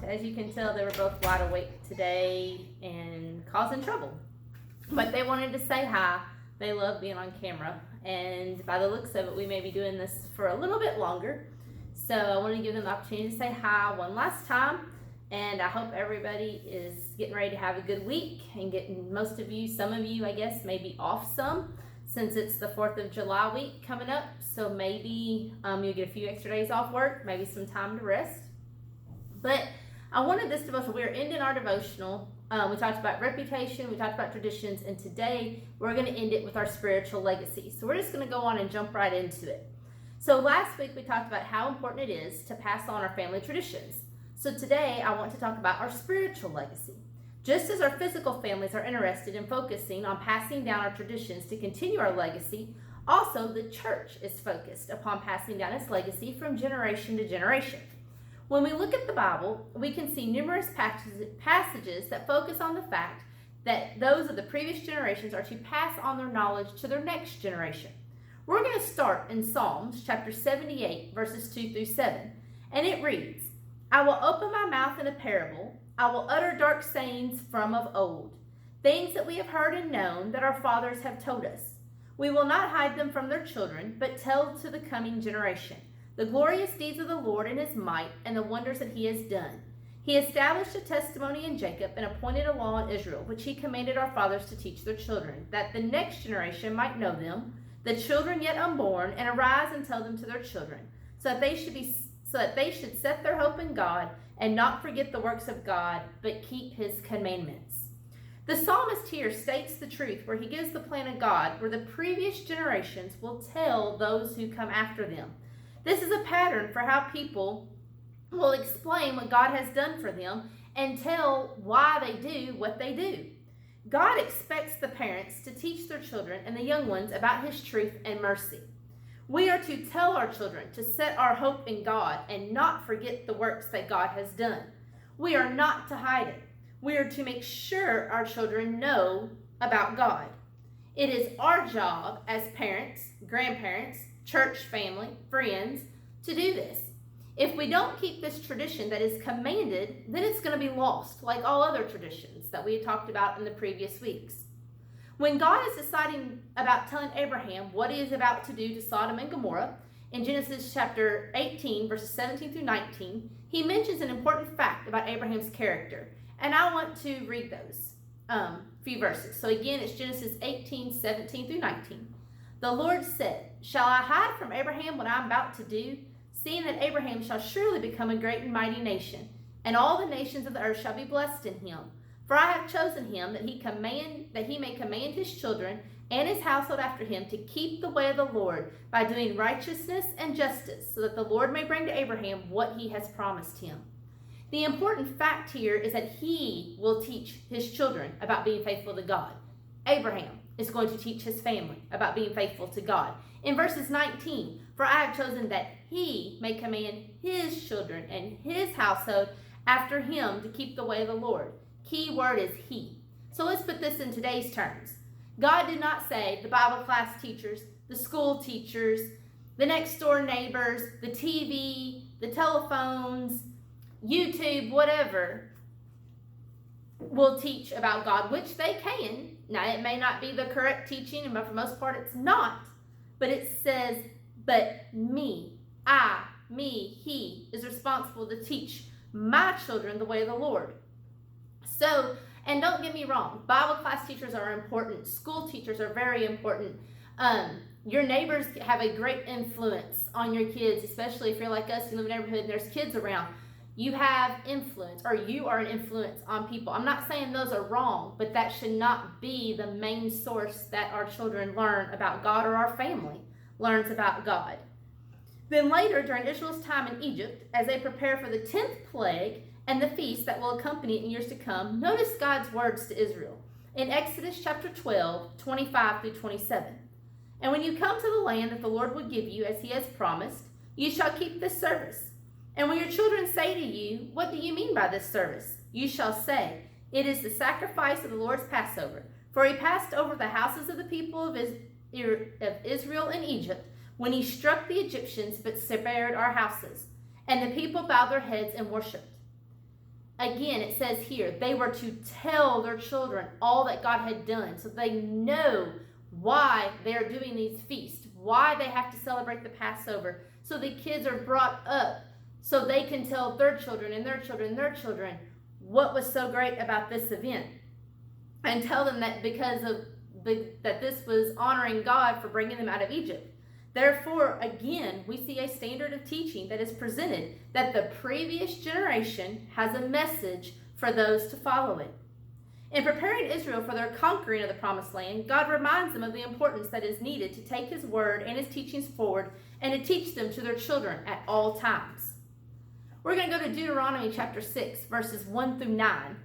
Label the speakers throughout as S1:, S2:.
S1: As you can tell, they were both wide awake today and causing trouble. But they wanted to say hi. They love being on camera. And by the looks of it, we may be doing this for a little bit longer. So I want to give them the opportunity to say hi one last time. And I hope everybody is getting ready to have a good week and getting most of you, some of you, I guess, maybe off some since it's the 4th of July week coming up. So maybe you'll get a few extra days off work, maybe some time to rest. But I wanted this devotional. We're ending our devotional. We talked about reputation, we talked about traditions, and today we're going to end it with our spiritual legacy. So we're just going to go on and jump right into it. So last week we talked about how important it is to pass on our family traditions. So today I want to talk about our spiritual legacy. Just as our physical families are interested in focusing on passing down our traditions to continue our legacy, also the church is focused upon passing down its legacy from generation to generation. When we look at the Bible, we can see numerous passages that focus on the fact that those of the previous generations are to pass on their knowledge to their next generation. We're going to start in Psalms chapter 78, verses 2 through 7, and it reads, "I will open my mouth in a parable. I will utter dark sayings from of old, things that we have heard and known that our fathers have told us. We will not hide them from their children, but tell to the coming generation the glorious deeds of the Lord and his might and the wonders that he has done. He established a testimony in Jacob and appointed a law in Israel, which he commanded our fathers to teach their children, that the next generation might know them, the children yet unborn, and arise and tell them to their children, so that they should set their hope in God and not forget the works of God, but keep his commandments." The psalmist here states the truth where he gives the plan of God, where the previous generations will tell those who come after them. This is a pattern for how people will explain what God has done for them and tell why they do what they do. God expects the parents to teach their children and the young ones about his truth and mercy. We are to tell our children to set our hope in God and not forget the works that God has done. We are not to hide it. We are to make sure our children know about God. It is our job as parents, grandparents, church family, friends, to do this. If we don't keep this tradition that is commanded, then it's going to be lost, like all other traditions that we had talked about in the previous weeks. When God is deciding about telling Abraham what he is about to do to Sodom and Gomorrah, in Genesis chapter 18, verses 17 through 19, he mentions an important fact about Abraham's character. And I want to read those few verses. So again, it's Genesis 18, 17 through 19. "The Lord said, Shall I hide from Abraham what I am about to do? Seeing that Abraham shall surely become a great and mighty nation, and all the nations of the earth shall be blessed in him. For I have chosen him that he may command his children and his household after him to keep the way of the Lord by doing righteousness and justice, so that the Lord may bring to Abraham what he has promised him." The important fact here is that he will teach his children about being faithful to God. Abraham is going to teach his family about being faithful to God. In verses 19, "For I have chosen that he may command his children and his household after him to keep the way of the Lord." Key word is he. So let's put this in today's terms. God did not say the Bible class teachers, the school teachers, the next door neighbors, the TV, the telephones, YouTube, whatever, will teach about God, which they can. Now, it may not be the correct teaching, and for the most part it's not. But it says, but me, he is responsible to teach my children the way of the Lord. So, and don't get me wrong, Bible class teachers are important. School teachers are very important. Your neighbors have a great influence on your kids, especially if you're like us, you live in a neighborhood and there's kids around. You have influence, or you are an influence on people. I'm not saying those are wrong, but that should not be the main source that our children learn about God, or our family learns about God. Then later, during Israel's time in Egypt, as they prepare for the 10th plague and the feast that will accompany it in years to come, notice God's words to Israel in Exodus chapter 12, 25 through 27. "And when you come to the land that the Lord will give you as he has promised, you shall keep this service. And when your children say to you, 'What do you mean by this service?' you shall say, 'It is the sacrifice of the Lord's Passover. For he passed over the houses of the people of Israel in Egypt when he struck the Egyptians but spared our houses.' And the people bowed their heads and worshipped. again, it says here, they were to tell their children all that God had done, so they know why they're doing these feasts, why they have to celebrate the Passover. So the kids are brought up so they can tell their children and their children and their children what was so great about this event, and tell them that because of that this was honoring God for bringing them out of Egypt. Therefore, again, we see a standard of teaching that is presented, that the previous generation has a message for those to follow it. In preparing Israel for their conquering of the promised land, God reminds them of the importance that is needed to take his word and his teachings forward and to teach them to their children at all times. We're going to go to Deuteronomy chapter 6, verses 1 through 9.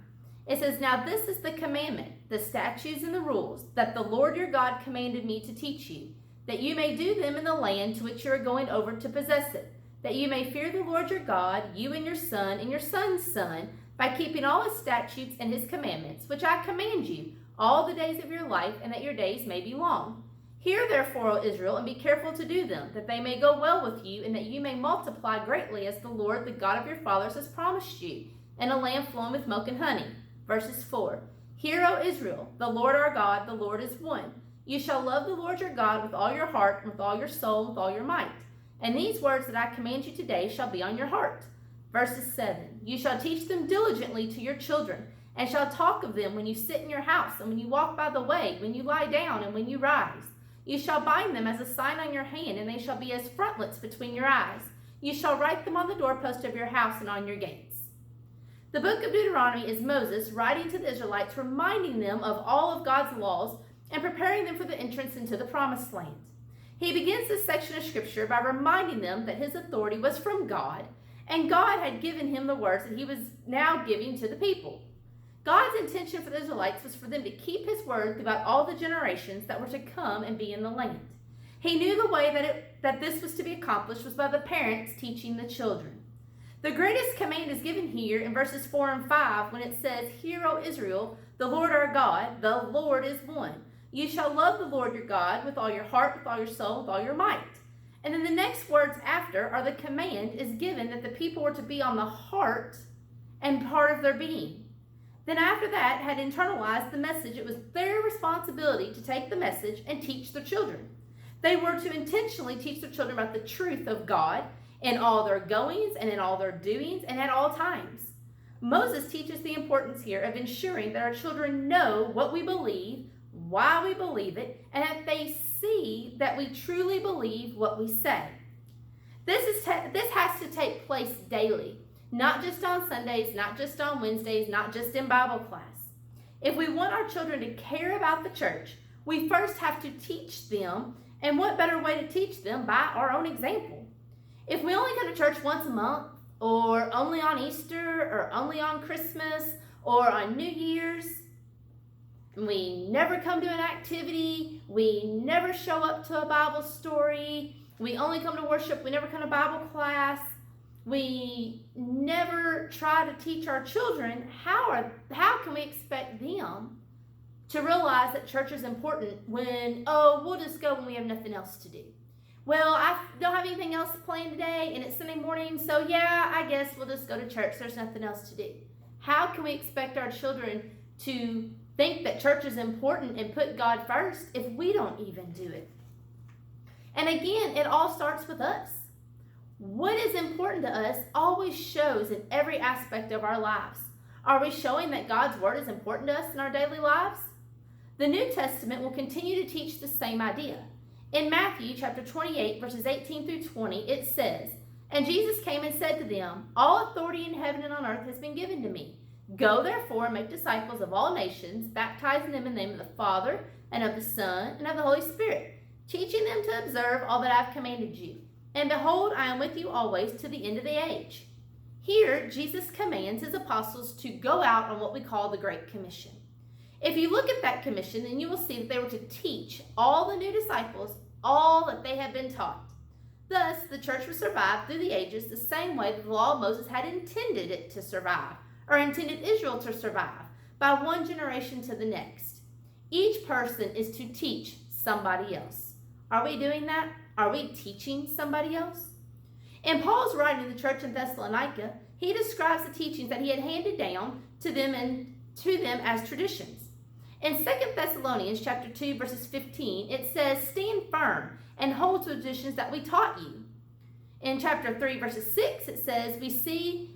S1: It says, "Now this is the commandment, the statutes and the rules that the Lord your God commanded me to teach you, that you may do them in the land to which you are going over to possess it, that you may fear the Lord your God, you and your son's son, by keeping all his statutes and his commandments, which I command you, all the days of your life, and that your days may be long. Hear therefore, O Israel, and be careful to do them, that they may go well with you, and that you may multiply greatly, as the Lord, the God of your fathers, has promised you, in a land flowing with milk and honey." Verses 4, "Hear, O Israel, the Lord our God, the Lord is one. You shall love the Lord your God with all your heart, and with all your soul, and with all your might. And these words that I command you today shall be on your heart." Verses 7, "You shall teach them diligently to your children, and shall talk of them when you sit in your house, and when you walk by the way, when you lie down, and when you rise. You shall bind them as a sign on your hand, and they shall be as frontlets between your eyes. You shall write them on the doorpost of your house and on your gates." The book of Deuteronomy is Moses writing to the Israelites, reminding them of all of God's laws and preparing them for the entrance into the promised land. He begins this section of scripture by reminding them that his authority was from God, and God had given him the words that he was now giving to the people. God's intention for the Israelites was for them to keep his word throughout all the generations that were to come and be in the land. He knew the way that this was to be accomplished was by the parents teaching the children. The greatest command is given here in verses 4 and 5 when it says, "Hear, O Israel, the Lord our God, the Lord is one. You shall love the Lord your God with all your heart, with all your soul, with all your might." And then the next words after are the command is given that the people were to be on the heart and part of their being. Then after that had internalized the message, it was their responsibility to take the message and teach their children. They were to intentionally teach their children about the truth of God in all their goings and in all their doings and at all times. Moses teaches the importance here of ensuring that our children know what we believe, why we believe it, and that they see that we truly believe what we say. This has to take place daily, not just on Sundays, not just on Wednesdays, not just in Bible class. If we want our children to care about the church, we first have to teach them, and what better way to teach them by our own example? If we only go to church once a month, or only on Easter, or only on Christmas, or on New Year's, we never come to an activity, we never show up to a Bible story, we only come to worship, we never come to Bible class, we never try to teach our children, how can we expect them to realize that church is important when, we'll just go when we have nothing else to do? Well, I don't have anything else planned today, and it's Sunday morning, so yeah, I guess we'll just go to church. There's nothing else to do. How can we expect our children to think that church is important and put God first if we don't even do it? And again, it all starts with us. What is important to us always shows in every aspect of our lives. Are we showing that God's word is important to us in our daily lives? The New Testament will continue to teach the same idea. In Matthew chapter 28, verses 18 through 20, it says, "And Jesus came and said to them, All authority in heaven and on earth has been given to me. Go therefore and make disciples of all nations, baptizing them in the name of the Father, and of the Son, and of the Holy Spirit, teaching them to observe all that I have commanded you. And behold, I am with you always to the end of the age." Here, Jesus commands his apostles to go out on what we call the Great Commission. If you look at that commission, then you will see that they were to teach all the new disciples all that they had been taught. Thus, the church would survive through the ages the same way that the law of Moses had intended it to survive, or intended Israel to survive, by one generation to the next. Each person is to teach somebody else. Are we doing that? Are we teaching somebody else? In Paul's writing to the church in Thessalonica, he describes the teachings that he had handed down to them as traditions. In 2 Thessalonians chapter 2, verses 15, it says, "Stand firm and hold to the traditions that we taught you." In chapter 3, verses 6, it says, we see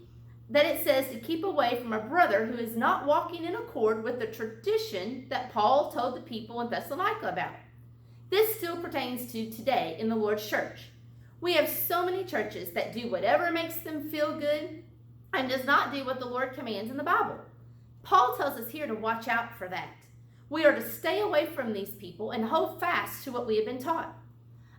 S1: that it says to keep away from a brother who is not walking in accord with the tradition that Paul told the people in Thessalonica about. This still pertains to today in the Lord's church. We have so many churches that do whatever makes them feel good and does not do what the Lord commands in the Bible. Paul tells us here to watch out for that. We are to stay away from these people and hold fast to what we have been taught.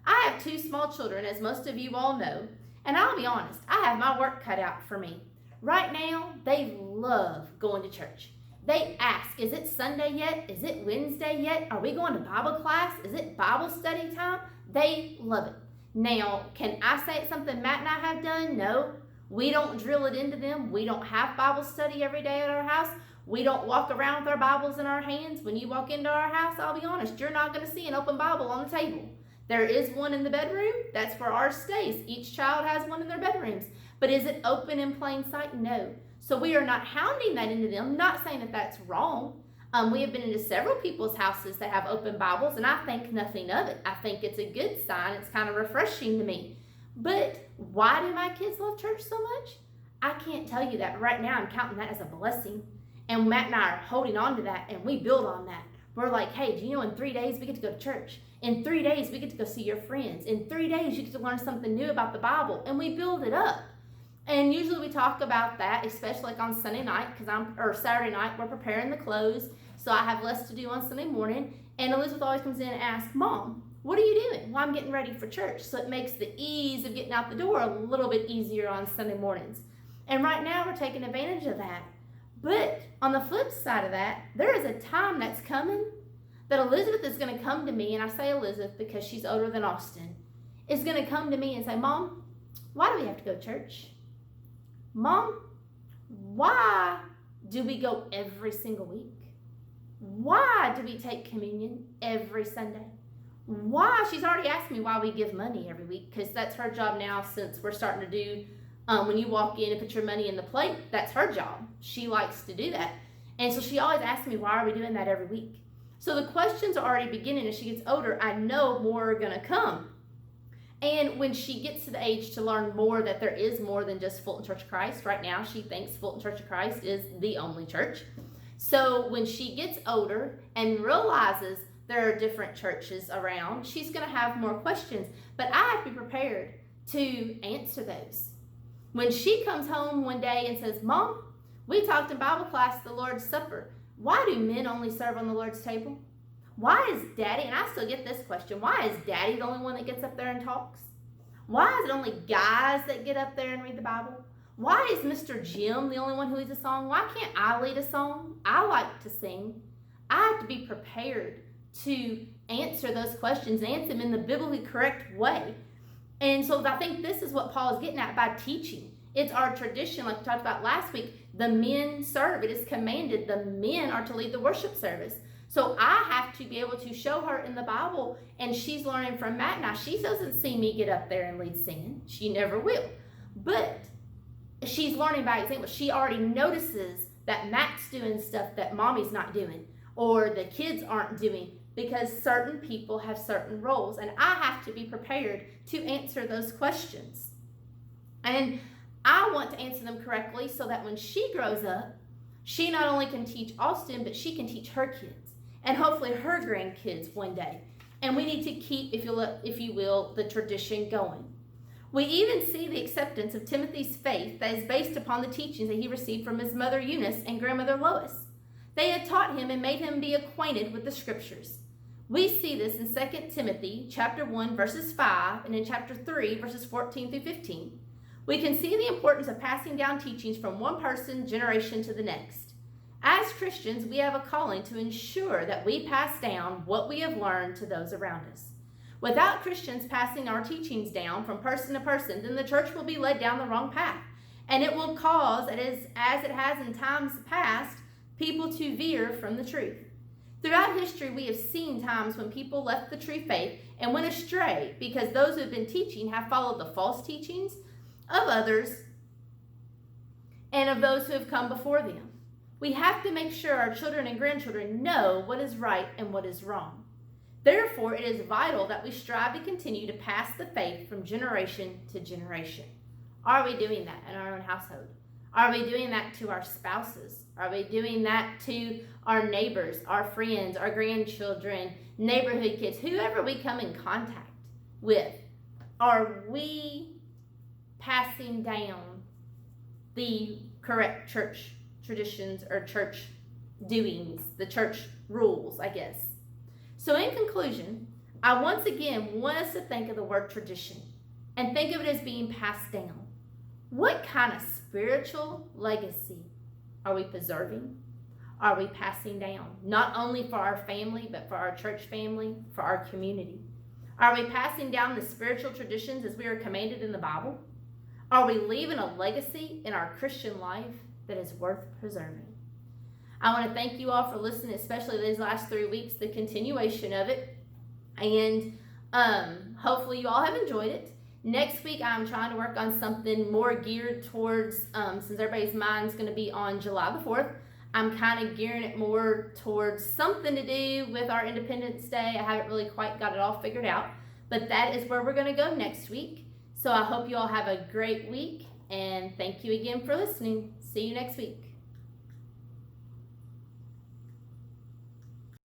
S1: I have 2 small children, as most of you all know, and I'll be honest, I have my work cut out for me. Right now, they love going to church. They ask, is it Sunday yet? Is it Wednesday yet? Are we going to Bible class? Is it Bible study time? They love it. Now, can I say it's something Matt and I have done? No. We don't drill it into them. We don't have Bible study every day at our house. We don't walk around with our Bibles in our hands. When you walk into our house, I'll be honest, you're not going to see an open Bible on the table. There is one in the bedroom. That's where ours stays. Each child has one in their bedrooms. But is it open in plain sight? No. So we are not hounding that into them. Not saying that that's wrong. We have been into several people's houses that have open Bibles, and I think nothing of it. I think it's a good sign. It's kind of refreshing to me. But why do my kids love church so much? I can't tell you that. Right now, I'm counting that as a blessing. And Matt and I are holding on to that, and we build on that. We're like, hey, do you know in 3 days we get to go to church? In 3 days, we get to go see your friends. In 3 days, you get to learn something new about the Bible. And we build it up. And usually we talk about that, especially like on Sunday night, or Saturday night, we're preparing the clothes. So I have less to do on Sunday morning. And Elizabeth always comes in and asks, Mom, what are you doing? Well, I'm getting ready for church. So it makes the ease of getting out the door a little bit easier on Sunday mornings. And right now we're taking advantage of that. But on the flip side of that, there is a time that's coming that Elizabeth is going to come to me, and I say Elizabeth because she's older than Austin, is going to come to me and say, Mom, why do we have to go to church? Mom, why do we go every single week? Why do we take communion every Sunday? Why? She's already asked me why we give money every week, because that's her job now since we're starting to do, when you walk in and put your money in the plate, that's her job. She likes to do that. And so she always asks me, why are we doing that every week? So the questions are already beginning. As she gets older, I know more are going to come. And when she gets to the age to learn more that there is more than just Fulton Church of Christ, right now she thinks Fulton Church of Christ is the only church. So when she gets older and realizes there are different churches around, she's going to have more questions. But I have to be prepared to answer those. When she comes home one day and says, Mom, we talked in Bible class the Lord's Supper. Why do men only serve on the Lord's table? Why is Daddy, and I still get this question, why is Daddy the only one that gets up there and talks? Why is it only guys that get up there and read the Bible? Why is Mr. Jim the only one who leads a song? Why can't I lead a song? I like to sing. I have to be prepared to answer those questions, answer them in the biblically correct way. And so I think this is what Paul is getting at by teaching. It's our tradition, like we talked about last week. The men serve. It is commanded. The men are to lead the worship service. So I have to be able to show her in the Bible, and she's learning from Matt. Now, she doesn't see me get up there and lead singing. She never will. But she's learning by example. She already notices that Matt's doing stuff that Mommy's not doing, or the kids aren't doing, because certain people have certain roles, and I have to be prepared to answer those questions. And I want to answer them correctly so that when she grows up, she not only can teach Austin, but she can teach her kids and hopefully her grandkids one day. And we need to keep, if you will, the tradition going. We even see the acceptance of Timothy's faith that is based upon the teachings that he received from his mother Eunice and grandmother Lois. They had taught him and made him be acquainted with the scriptures. We see this in 2 Timothy chapter 1, verses 5, and in chapter 3, verses 14 through 15. We can see the importance of passing down teachings from one person, generation to the next. As Christians, we have a calling to ensure that we pass down what we have learned to those around us. Without Christians passing our teachings down from person to person, then the church will be led down the wrong path, and it will cause, as it has in times past, people to veer from the truth. Throughout history, we have seen times when people left the true faith and went astray because those who have been teaching have followed the false teachings of others and of those who have come before them. We have to make sure our children and grandchildren know what is right and what is wrong. Therefore, it is vital that we strive to continue to pass the faith from generation to generation. Are we doing that in our own household? Are we doing that to our spouses? Are we doing that to our neighbors, our friends, our grandchildren, neighborhood kids, whoever we come in contact with? Are we passing down the correct church traditions or church doings, the church rules, I guess? So in conclusion, I once again want us to think of the word tradition and think of it as being passed down. What kind of spiritual legacy are we preserving? Are we passing down? Not only for our family, but for our church family, for our community. Are we passing down the spiritual traditions as we are commanded in the Bible? Are we leaving a legacy in our Christian life that is worth preserving? I want to thank you all for listening, especially these last 3 weeks, the continuation of it. And hopefully you all have enjoyed it. Next week, I'm trying to work on something more geared towards, since everybody's mind's going to be on July the 4th, I'm kind of gearing it more towards something to do with our Independence Day. I haven't really quite got it all figured out, but that is where we're going to go next week. So I hope you all have a great week, and thank you again for listening. See you next week.